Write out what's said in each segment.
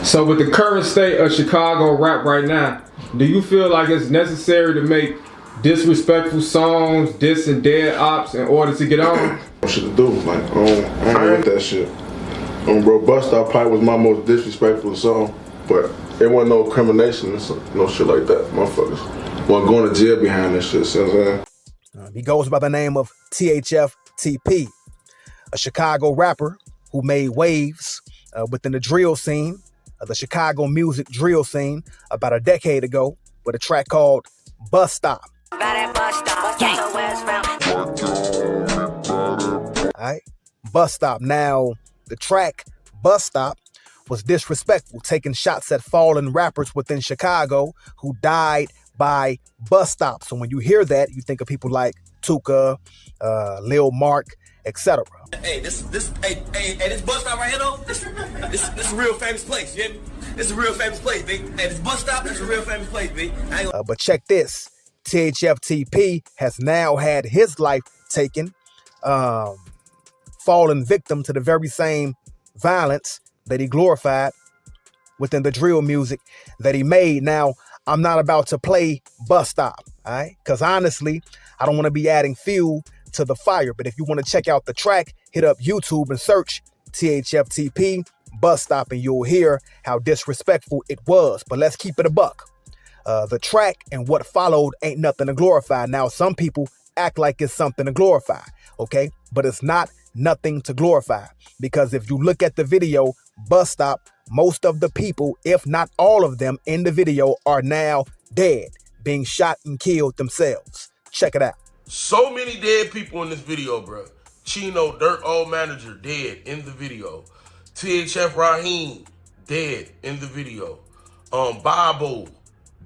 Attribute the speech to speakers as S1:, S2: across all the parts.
S1: So with the current state of Chicago rap right now, do you feel like it's necessary to make disrespectful songs, diss and dead ops in order to get on?
S2: Shit to do, like, I ain't with that shit. Bro, Bust Stop probably was my most disrespectful song, but it wasn't no crimination, no shit like that. Motherfuckers wasn't going to jail behind this shit, see what I'm saying?
S3: He goes by the name of THF TP, a Chicago rapper who made waves within the drill scene, the Chicago music drill scene, about a decade ago with a track called Bus Stop. All right, Bus Stop. Now, the track Bus Stop was disrespectful, taking shots at fallen rappers within Chicago who died by bus stops. So when you hear that, you think of people like Tuka, Lil Mark, etc.
S4: Hey, this bus stop right here though, this a real famous place, you hear me? This is a real famous place, B. Hey, this bus stop, is a real famous place, B.
S3: But check this, THF TP has now had his life taken, fallen victim to the very same violence that he glorified within the drill music that he made. Now, I'm not about to play Bus Stop, all right? Because honestly, I don't want to be adding fuel to the fire. But if you want to check out the track, hit up YouTube and search THF TP Bus Stop, and you'll hear how disrespectful it was. But let's keep it a buck. The track and what followed ain't nothing to glorify. Now, some people act like it's something to glorify, okay? But it's not nothing to glorify, because if you look at the video, Bus Stop, most of the people, if not all of them in the video, are now dead, being shot and killed themselves. Check it out.
S5: So many dead people in this video, bro. Chino, Dirt Old Manager, dead in the video. THF Raheem, dead in the video. Bible,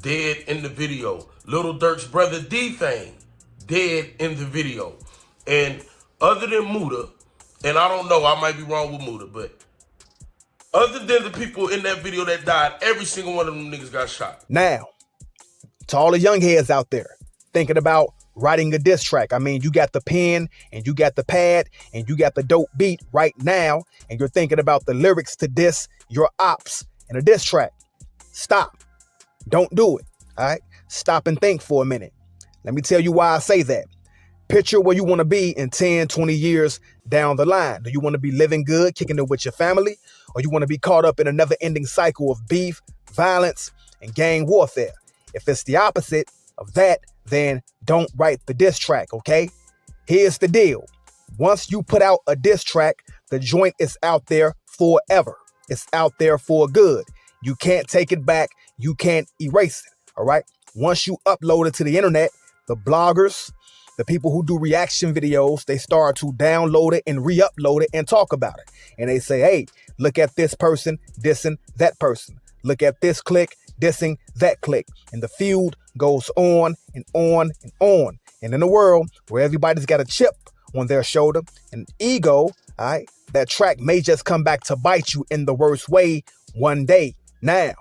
S5: dead in the video. Little Dirk's brother D-Thing, dead in the video. And other than Muda, and I don't know, I might be wrong with Muda, but other than the people in that video that died, every single one of them niggas got shot.
S3: Now, to all the young heads out there thinking about writing a diss track, I mean, you got the pen and you got the pad and you got the dope beat right now, and you're thinking about the lyrics to diss your ops in a diss track. Stop. Don't do it. All right? Stop and think for a minute. Let me tell you why I say that. Picture where you want to be in 10, 20 years down the line. Do you want to be living good, kicking it with your family? Or you want to be caught up in a never-ending cycle of beef, violence, and gang warfare? If it's the opposite of that, then don't write the diss track, okay? Here's the deal. Once you put out a diss track, the joint is out there forever. It's out there for good. You can't take it back. You can't erase it, all right? Once you upload it to the internet, the bloggers, the people who do reaction videos, they start to download it and re-upload it and talk about it. And they say, hey, look at this person dissing that person. Look at this clique dissing that clique. And the feud goes on and on and on. And in a world where everybody's got a chip on their shoulder, an ego, all right, that track may just come back to bite you in the worst way one day. Now,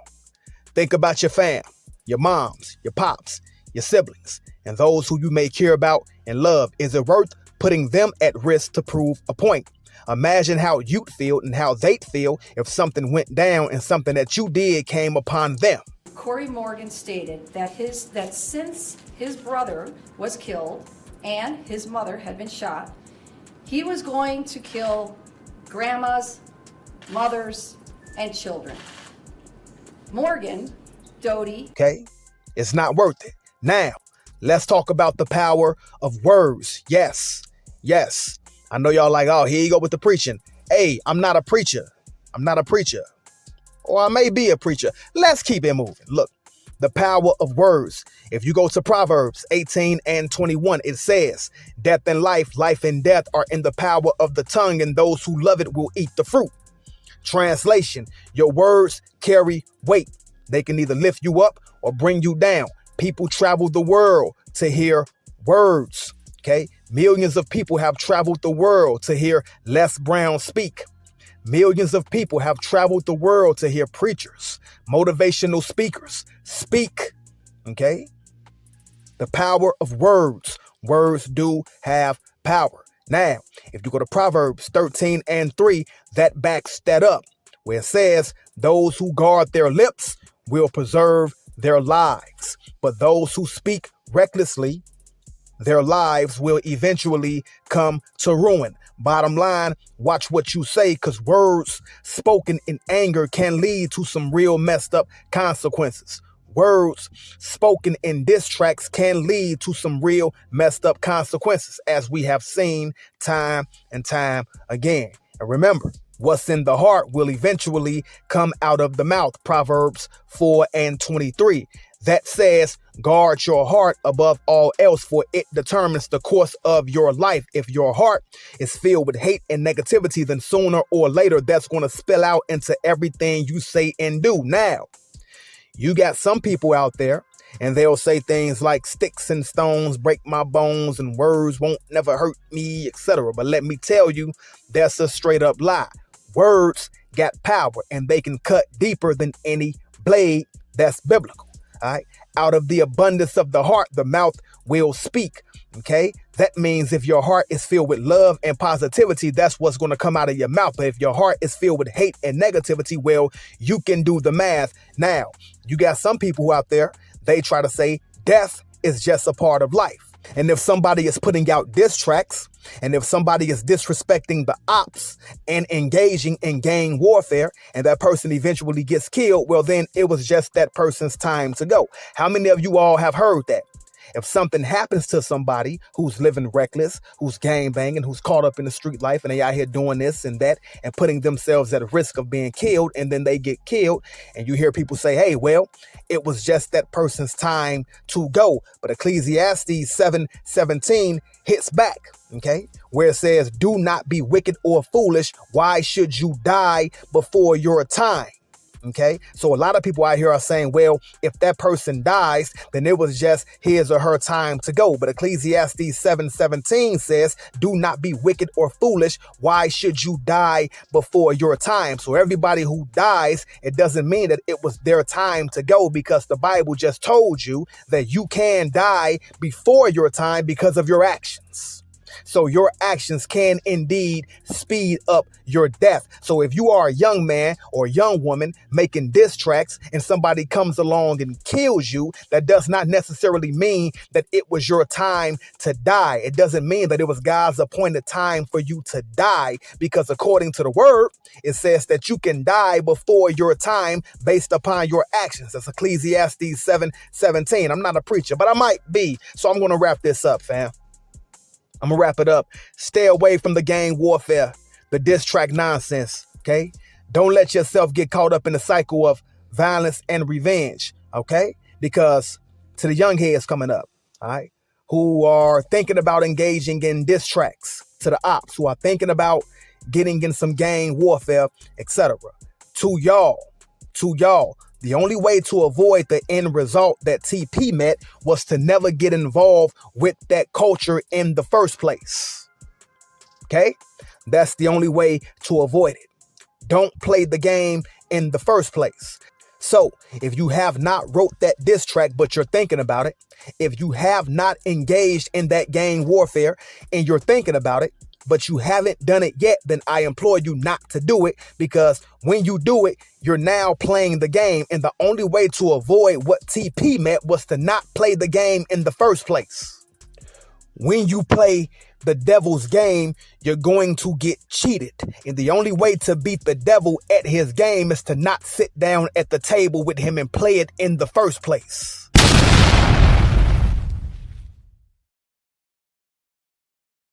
S3: think about your fam, your moms, your pops, your siblings, and those who you may care about and love. Is it worth putting them at risk to prove a point? Imagine how you'd feel and how they'd feel if something went down and something that you did came upon them.
S6: Corey Morgan stated that since his brother was killed and his mother had been shot, he was going to kill grandmas, mothers, and children. Morgan, Doty.
S3: Okay, it's not worth it. Now, let's talk about the power of words. Yes. I know y'all like, oh, here you go with the preaching. Hey, I'm not a preacher. Or I may be a preacher. Let's keep it moving. Look, the power of words. If you go to Proverbs 18 and 21, it says, death and life and death are in the power of the tongue, and those who love it will eat the fruit. Translation, your words carry weight. They can either lift you up or bring you down. People travel the world to hear words, okay? Millions of people have traveled the world to hear Les Brown speak. Millions of people have traveled the world to hear preachers, motivational speakers speak, okay? The power of words. Words do have power. Now, if you go to Proverbs 13 and 3, that backs that up, where it says, Those who guard their lips will preserve their lives, but those who speak recklessly, their lives will eventually come to ruin. Bottom line, watch what you say, because words spoken in anger can lead to some real messed up consequences. Words spoken in diss tracks can lead to some real messed up consequences, as we have seen time and time again. And remember, what's in the heart will eventually come out of the mouth. Proverbs 4:23. That says, guard your heart above all else, for it determines the course of your life. If your heart is filled with hate and negativity, then sooner or later, that's going to spill out into everything you say and do. Now, you got some people out there, and they'll say things like sticks and stones break my bones and words won't never hurt me, etc. But let me tell you, that's a straight up lie. Words got power, and they can cut deeper than any blade. That's biblical. All right. Out of the abundance of the heart, the mouth will speak. Okay. That means if your heart is filled with love and positivity, that's what's going to come out of your mouth. But if your heart is filled with hate and negativity, well, you can do the math. Now, you got some people out there, they try to say death is just a part of life. And if somebody is putting out diss tracks, and if somebody is disrespecting the ops and engaging in gang warfare, and that person eventually gets killed, well, then it was just that person's time to go. How many of you all have heard that? If something happens to somebody who's living reckless, who's gang banging, who's caught up in the street life, and they out here doing this and that and putting themselves at risk of being killed, and then they get killed, and you hear people say, hey, well, it was just that person's time to go. But Ecclesiastes 7:17 hits back, okay, where it says, do not be wicked or foolish. Why should you die before your time? Okay, so a lot of people out here are saying, well, if that person dies, then it was just his or her time to go. But Ecclesiastes 7:17 says, do not be wicked or foolish. Why should you die before your time? So everybody who dies, it doesn't mean that it was their time to go, because the Bible just told you that you can die before your time because of your actions. So your actions can indeed speed up your death. So if you are a young man or young woman making diss tracks and somebody comes along and kills you, that does not necessarily mean that it was your time to die. It doesn't mean that it was God's appointed time for you to die, because according to the word, it says that you can die before your time based upon your actions. That's Ecclesiastes 7:17. I'm not a preacher, but I might be. So I'm going to wrap this up, fam. I'm going to wrap it up. Stay away from the gang warfare, the diss track nonsense, okay? Don't let yourself get caught up in the cycle of violence and revenge, okay? Because to the young heads coming up, all right, who are thinking about engaging in diss tracks, to the ops who are thinking about getting in some gang warfare, etc. To y'all, the only way to avoid the end result that TP met was to never get involved with that culture in the first place. Okay? That's the only way to avoid it. Don't play the game in the first place. So if you have not wrote that diss track, but you're thinking about it, if you have not engaged in that gang warfare and you're thinking about it, but you haven't done it yet, then I implore you not to do it, because when you do it, you're now playing the game. And the only way to avoid what TP meant was to not play the game in the first place. When you play the devil's game, you're going to get cheated. And the only way to beat the devil at his game is to not sit down at the table with him and play it in the first place.